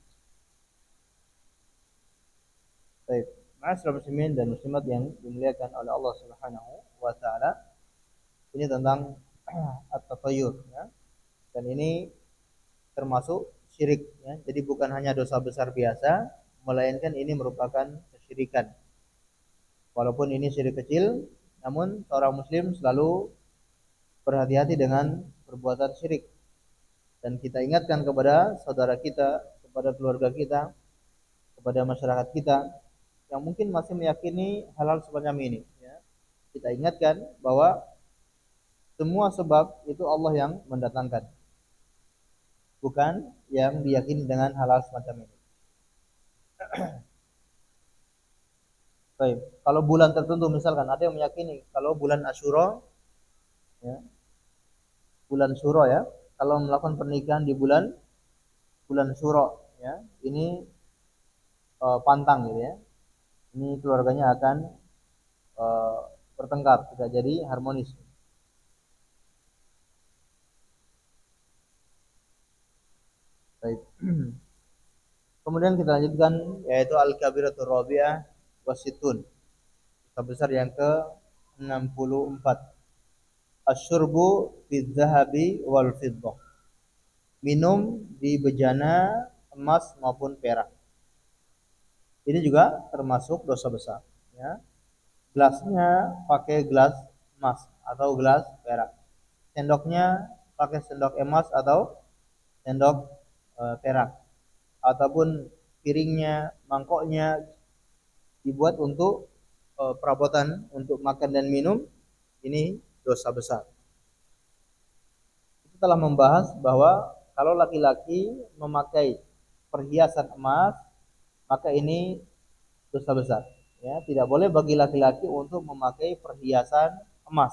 Baik. Ma'asyiral muslimin dan muslimat yang dimuliakan oleh Allah Subhanahu wa taala. Ini tentang at-tatayyur ya. Dan ini termasuk syirik ya. Jadi bukan hanya dosa besar biasa, melainkan ini merupakan kesyirikan. Walaupun ini syirik kecil, namun seorang muslim selalu berhati-hati dengan perbuatan syirik. dan kita ingatkan kepada saudara kita, kepada keluarga kita, kepada masyarakat kita yang mungkin masih meyakini hal-hal semacam ini, ya. Kita ingatkan bahwa semua sebab itu Allah yang mendatangkan, bukan yang diyakini dengan hal-hal semacam ini. Baik, kalau bulan tertentu misalkan ada yang meyakini kalau bulan Asyura, ya, bulan Syuro ya, kalau melakukan pernikahan di bulan bulan Syuro, ya, ini pantang gitu ya. Ini keluarganya akan eh, bertengkar, tidak jadi harmonis. Baik. Kemudian kita lanjutkan yaitu al-kabiratur rabi'ah wasitun. Dosa besar yang ke-64. Asyurbu bidzahabi wal fiddah. Minum di bejana emas maupun perak. Ini juga termasuk dosa besar, ya. Gelasnya pakai gelas emas atau gelas perak. Sendoknya pakai sendok emas atau sendok perak. Ataupun piringnya, mangkoknya dibuat untuk perabotan untuk makan dan minum, ini dosa besar. Kita telah membahas bahwa kalau laki-laki memakai perhiasan emas, maka ini dosa besar. Ya, tidak boleh bagi laki-laki untuk memakai perhiasan emas.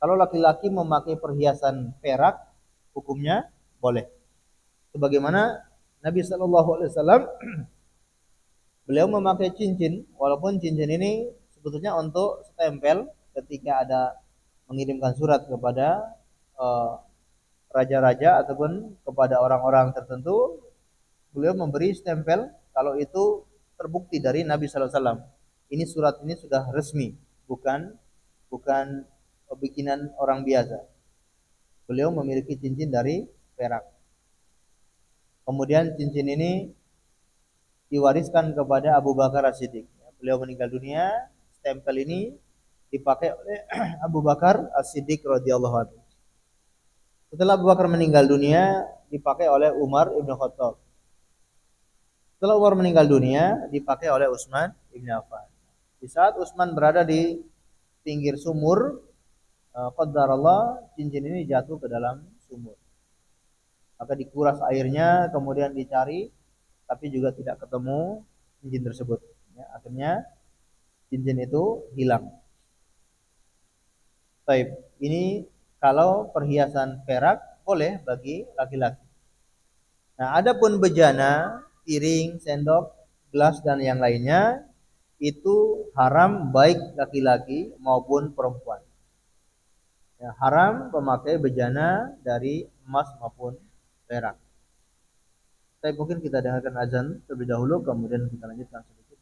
Kalau laki-laki memakai perhiasan perak, hukumnya boleh. Sebagaimana Nabi Shallallahu Alaihi Wasallam beliau memakai cincin, walaupun cincin ini sebetulnya untuk stempel ketika ada mengirimkan surat kepada eh, raja-raja ataupun kepada orang-orang tertentu, beliau memberi stempel kalau itu terbukti dari Nabi Sallallahu Alaihi Wasallam. Ini surat ini sudah resmi, bukan bukan bikinan orang biasa. Beliau memiliki cincin dari perak. Kemudian cincin ini diwariskan kepada Abu Bakar As-Siddiq. Beliau meninggal dunia, stempel ini dipakai oleh Abu Bakar As-Siddiq radhiyallahu anhu. Setelah Abu Bakar meninggal dunia, dipakai oleh Umar Ibn Khattab. Setelah Umar meninggal dunia, dipakai oleh Utsman Ibn Affan. Di saat Utsman berada di pinggir sumur, qadarullah cincin ini jatuh ke dalam sumur. Maka dikuras airnya, kemudian dicari, tapi juga tidak ketemu cincin tersebut. Ya, akhirnya cincin itu hilang. Baik, ini kalau perhiasan perak boleh bagi laki-laki. Nah, adapun bejana, piring, sendok, gelas dan yang lainnya itu haram baik laki-laki maupun perempuan. Ya, haram memakai bejana dari emas maupun perak. Tapi mungkin kita dengarkan azan terlebih dahulu, kemudian kita lanjutkan sedikit.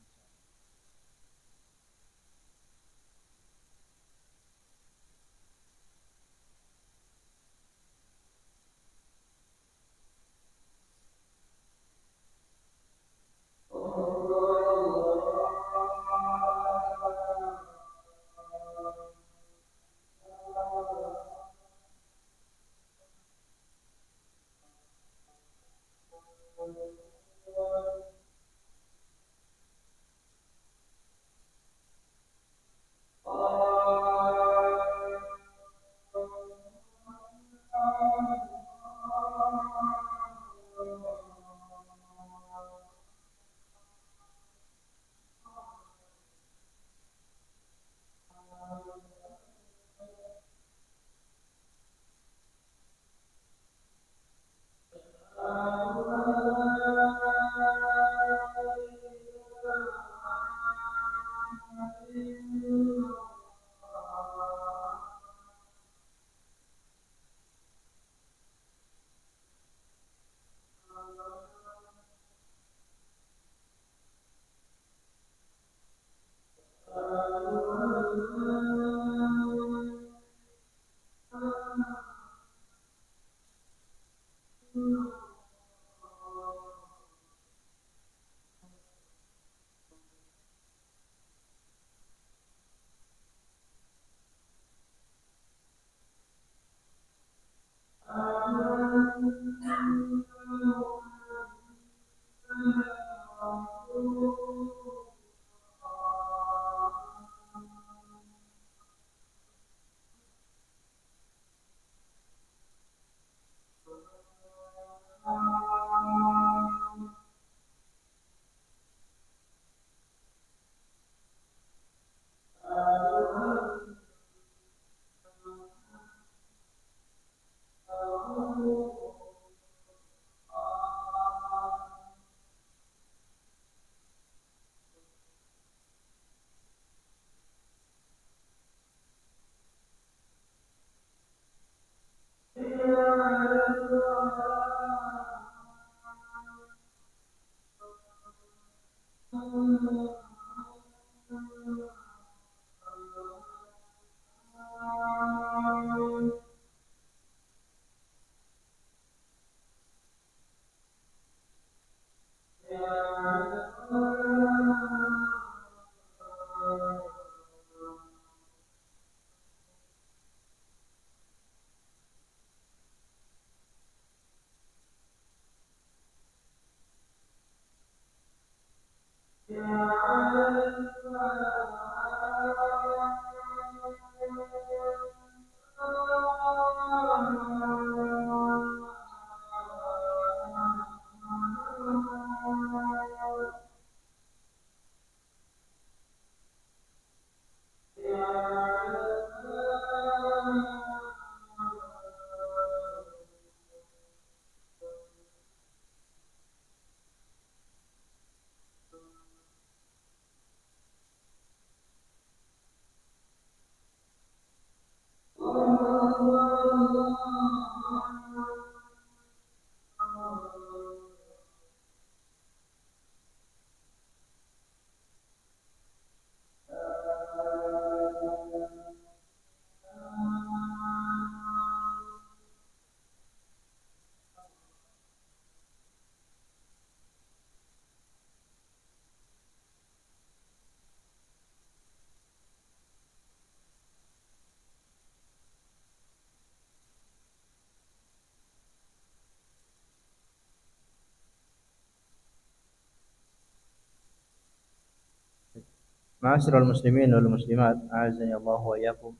Ma'asyiral muslimin wal muslimat, a'azzani Allah wa iyyakum.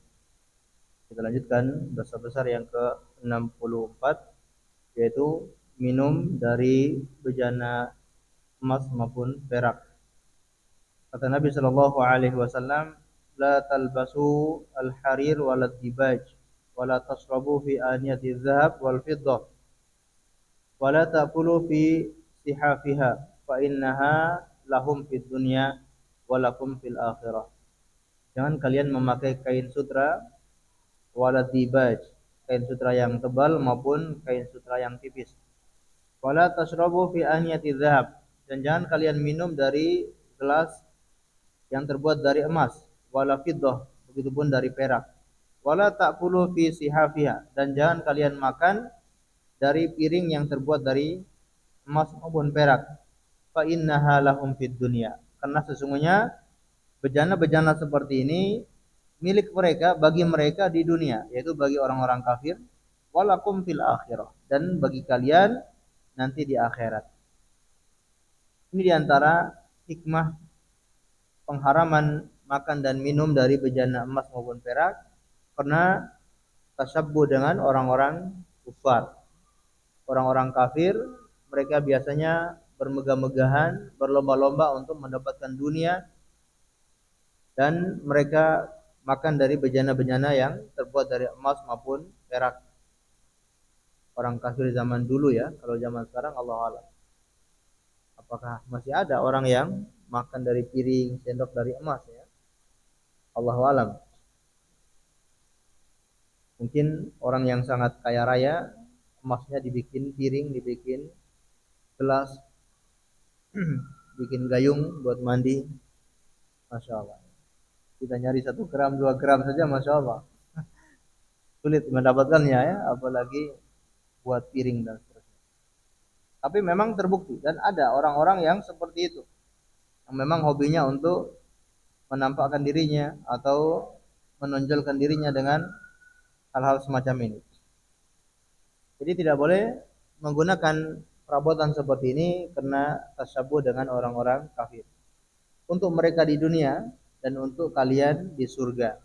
Kita lanjutkan dosa besar yang ke-64, yaitu minum dari bejana emas maupun perak. Kata Nabi sallallahu alaihi wasallam, "La talbasu al-harir wal dibaj, wa la tashrabu fi aniyati dzahab wal fiddah, wa la ta'kulu fi sihafiha, fa innaha lahum fid dunya wa lakum fil akhirah." Jangan kalian memakai kain sutra wala dibaj, kain sutra yang tebal maupun kain sutra yang tipis. Wala tashrabu fi aniyati dzahab, dan jangan kalian minum dari gelas yang terbuat dari emas, wala fiddah, begitupun dari perak. Wala ta'kulu fi sihafiha, dan jangan kalian makan dari piring yang terbuat dari emas maupun perak. Fa innaha lahum fid dunya, karena sesungguhnya bejana-bejana seperti ini milik mereka, bagi mereka di dunia, yaitu bagi orang-orang kafir. Walakum fil akhirah, dan bagi kalian nanti di akhirat. Ini diantara hikmah pengharaman makan dan minum dari bejana emas maupun perak, karena tasyabbuh dengan orang-orang kufar. Orang-orang kafir, mereka biasanya bermegah-megahan, berlomba-lomba untuk mendapatkan dunia, dan mereka makan dari bejana-bejana yang terbuat dari emas maupun perak. Orang kafir zaman dulu ya, kalau zaman sekarang Allah alam. Apakah masih ada orang yang makan dari piring, sendok dari emas ya? Allah alam. Mungkin orang yang sangat kaya raya, emasnya dibikin piring, dibikin gelas, bikin gayung buat mandi. Masya Allah. Kita nyari 1 gram, 2 gram saja, Masya Allah. Sulit mendapatkannya ya, apalagi buat piring dan seterusnya. Tapi memang terbukti, dan ada orang-orang yang seperti itu, yang memang hobinya untuk menampakkan dirinya atau menonjolkan dirinya dengan hal-hal semacam ini. Jadi tidak boleh menggunakan perabotan seperti ini karena tasyabuh dengan orang-orang kafir. Untuk mereka di dunia dan untuk kalian di surga.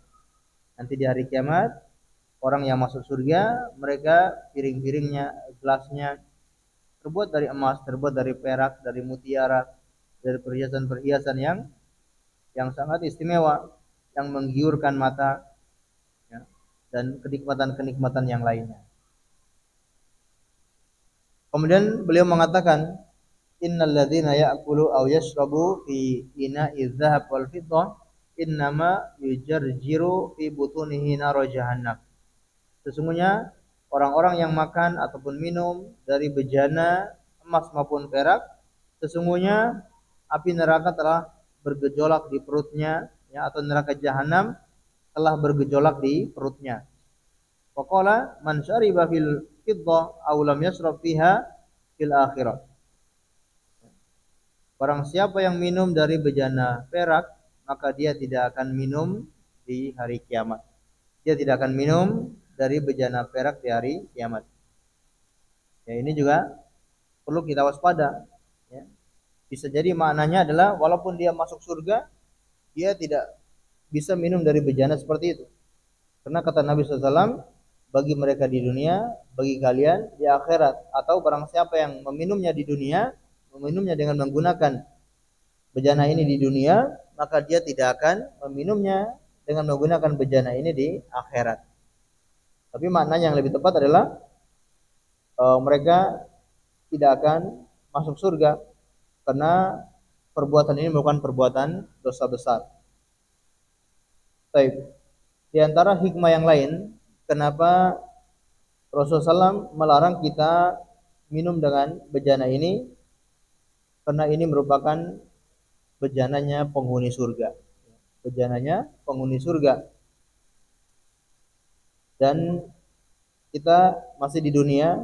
Nanti di hari kiamat, orang yang masuk surga, mereka piring-piringnya, gelasnya terbuat dari emas, terbuat dari perak, dari mutiara, dari perhiasan-perhiasan yang sangat istimewa, yang menggiurkan mata, ya, dan kenikmatan-kenikmatan yang lainnya. Kemudian beliau mengatakan, innal ladzina ya'kulu aw yashrabu fi ina'iz dzahab wal fiddah innama yujarjiru fi butunihi nar jahannam. Sesungguhnya orang-orang yang makan ataupun minum dari bejana emas maupun perak, sesungguhnya api neraka telah bergejolak di perutnya, ya, atau neraka jahanam telah bergejolak di perutnya. Faqala man syariba fil fiddah aw lam yashrab fiha fil akhirah. Barang siapa yang minum dari bejana perak, maka dia tidak akan minum di hari kiamat. Dia tidak akan minum dari bejana perak di hari kiamat. Ya, ini juga perlu kita waspada. Ya. Bisa jadi maknanya adalah walaupun dia masuk surga, dia tidak bisa minum dari bejana seperti itu. Karena kata Nabi SAW, bagi mereka di dunia, bagi kalian di akhirat. Atau barang siapa yang meminumnya di dunia, meminumnya dengan menggunakan bejana ini di dunia, maka dia tidak akan meminumnya dengan menggunakan bejana ini di akhirat. Tapi maknanya yang lebih tepat adalah mereka tidak akan masuk surga karena perbuatan ini merupakan perbuatan dosa besar. Baik. Di antara hikmah yang lain, kenapa Rasulullah SAW melarang kita minum dengan bejana ini? Karena ini merupakan bejananya penghuni surga. Bejananya penghuni surga. Dan kita masih di dunia,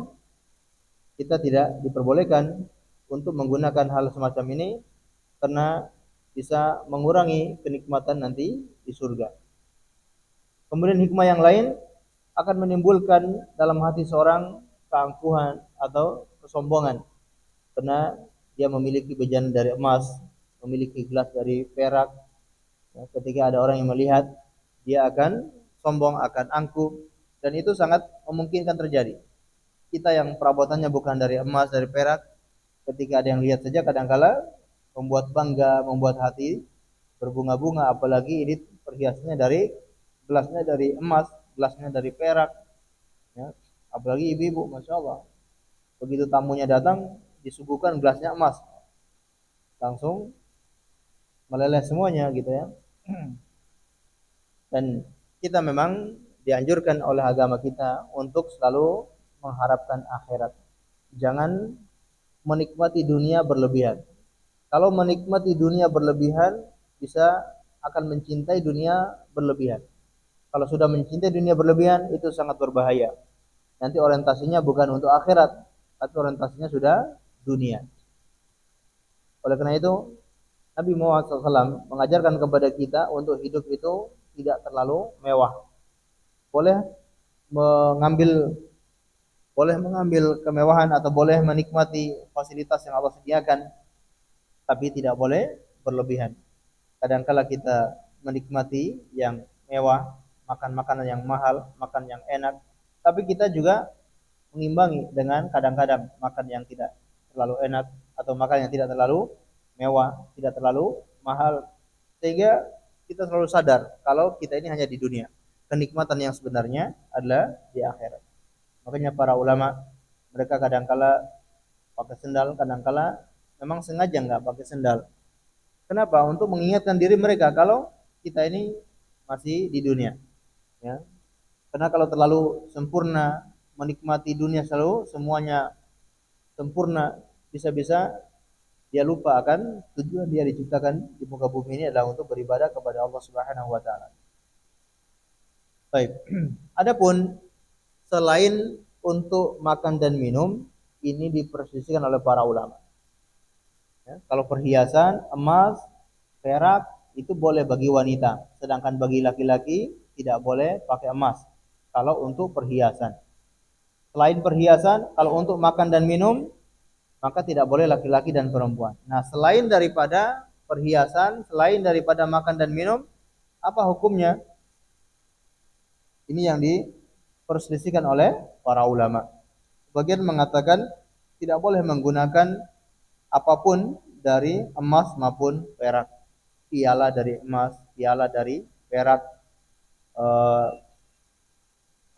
kita tidak diperbolehkan untuk menggunakan hal semacam ini karena bisa mengurangi kenikmatan nanti di surga. Kemudian hikmah yang lain akan menimbulkan dalam hati seorang keangkuhan atau kesombongan karena dia memiliki bejana dari emas, memiliki gelas dari perak, Ya, ketika ada orang yang melihat, dia akan sombong, akan angkuh, dan itu sangat memungkinkan terjadi. Kita yang perabotannya bukan dari emas, dari perak, ketika ada yang lihat saja kadangkala membuat bangga, membuat hati berbunga-bunga, apalagi ini perhiasannya dari gelasnya dari emas, gelasnya dari perak, ya. Apalagi ibu-ibu, masya Allah, begitu tamunya datang disuguhkan gelasnya emas, langsung meleleh semuanya gitu ya. Dan kita memang dianjurkan oleh agama kita untuk selalu mengharapkan akhirat. Jangan menikmati dunia berlebihan. Kalau menikmati dunia berlebihan, bisa akan mencintai dunia berlebihan. Kalau sudah mencintai dunia berlebihan, itu sangat berbahaya. Nanti orientasinya bukan untuk akhirat, tapi orientasinya sudah dunia. Oleh karena itu, Nabi Muhammad SAW mengajarkan kepada kita untuk hidup itu tidak terlalu mewah. Boleh mengambil boleh mengambil kemewahan atau boleh menikmati fasilitas yang Allah sediakan, tapi tidak boleh berlebihan. Kadangkala kita menikmati yang mewah, makan makanan yang mahal, makan yang enak, tapi kita juga mengimbangi dengan kadang-kadang makan yang tidak terlalu enak atau makan yang tidak terlalu mewah, tidak terlalu mahal, sehingga kita selalu sadar kalau kita ini hanya di dunia. Kenikmatan yang sebenarnya adalah di akhirat. Makanya para ulama mereka kadangkala pakai sendal, kadangkala memang sengaja nggak pakai sendal. Kenapa? Untuk mengingatkan diri mereka kalau kita ini masih di dunia. Ya. Karena kalau terlalu sempurna menikmati dunia selalu semuanya sempurna, bisa-bisa dia lupa akan tujuan dia diciptakan di muka bumi ini adalah untuk beribadah kepada Allah Subhanahu wa taala. Baik. Adapun selain untuk makan dan minum, ini diperselisihkan oleh para ulama. Ya, kalau perhiasan, emas, perak itu boleh bagi wanita, sedangkan bagi laki-laki tidak boleh pakai emas. Kalau untuk perhiasan. Selain perhiasan, kalau untuk makan dan minum, maka tidak boleh laki-laki dan perempuan. Nah, selain daripada perhiasan, selain daripada makan dan minum, apa hukumnya? Ini yang diperselisihkan oleh para ulama. Sebagian mengatakan tidak boleh menggunakan apapun dari emas maupun perak. Piala dari emas, piala dari perak, eh,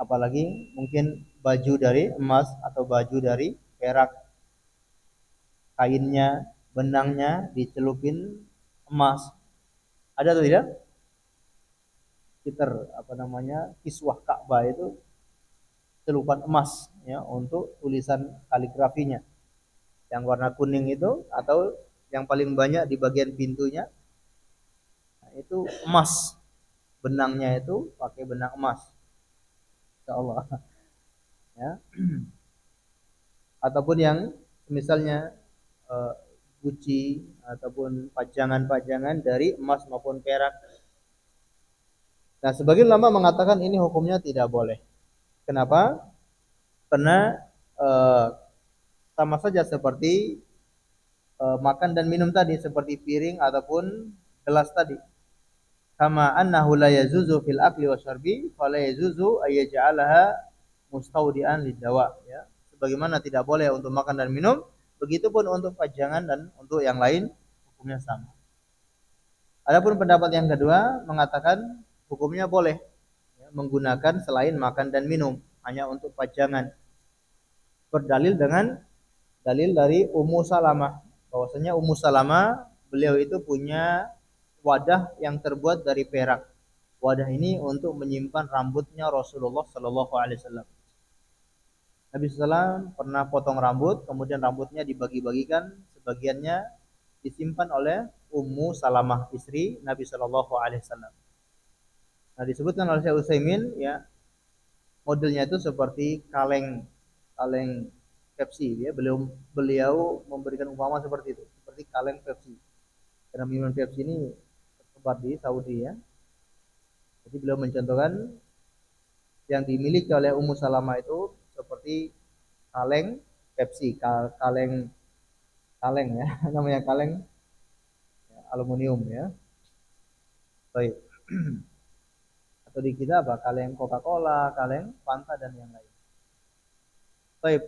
apalagi mungkin baju dari emas atau baju dari perak, kainnya, benangnya dicelupin emas. Ada atau tidak? Kitar apa namanya? Kiswah Ka'bah itu celupan emas ya untuk tulisan kaligrafinya. Yang warna kuning itu atau yang paling banyak di bagian pintunya nah, itu emas. Benangnya itu pakai benang emas. Insyaallah ya. Ataupun yang misalnya uh, guci ataupun pajangan-pajangan dari emas maupun perak. Nah, sebagian ulama mengatakan ini hukumnya tidak boleh. Kenapa? Karena uh, sama saja seperti makan dan minum tadi, seperti piring ataupun gelas tadi. Kama annahu la yazuzu fil akli wasyarbi, fala yazuzu ayyaj'alaha mustaudian lidawa. Ya. Sebagaimana tidak boleh untuk makan dan minum, begitupun untuk pajangan dan untuk yang lain hukumnya sama. Adapun pendapat yang kedua mengatakan hukumnya boleh ya, menggunakan selain makan dan minum hanya untuk pajangan. Berdalil dengan dalil dari Ummu Salamah bahwasanya Ummu Salamah beliau itu punya wadah yang terbuat dari perak. Wadah ini untuk menyimpan rambutnya Rasulullah Sallallahu Alaihi Wasallam. Nabi SAW pernah potong rambut, kemudian rambutnya dibagi-bagikan, sebagiannya disimpan oleh Ummu Salamah istri Nabi Sallallahu Alaihi Wasallam. Nah disebutkan oleh Syekh Utsaimin ya modelnya itu seperti kaleng kaleng Pepsi ya beliau memberikan umpama seperti itu seperti kaleng Pepsi karena minuman Pepsi ini tersebar di Saudi ya jadi beliau mencontohkan yang dimiliki oleh Ummu Salamah itu seperti kaleng Pepsi kaleng kaleng ya namanya kaleng ya, aluminium ya Baik. Atau di kita apa? Kaleng Coca-Cola, kaleng Fanta dan yang lain. Baik.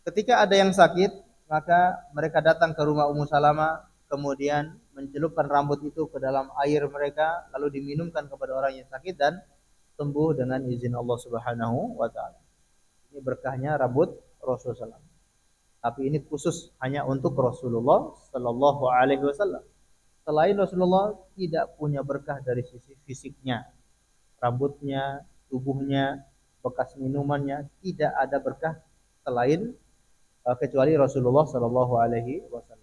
Ketika ada yang sakit, maka mereka datang ke rumah Ummu Salamah, kemudian mencelupkan rambut itu ke dalam air mereka, lalu diminumkan kepada orang yang sakit dan sembuh dengan izin Allah Subhanahu wa taala. Ini berkahnya rambut Rasulullah SAW. Tapi ini khusus hanya untuk Rasulullah sallallahu alaihi wasallam. Selain Rasulullah tidak punya berkah dari sisi fisiknya, rambutnya, tubuhnya, bekas minumannya tidak ada berkah selain kecuali Rasulullah sallallahu alaihi wasallam.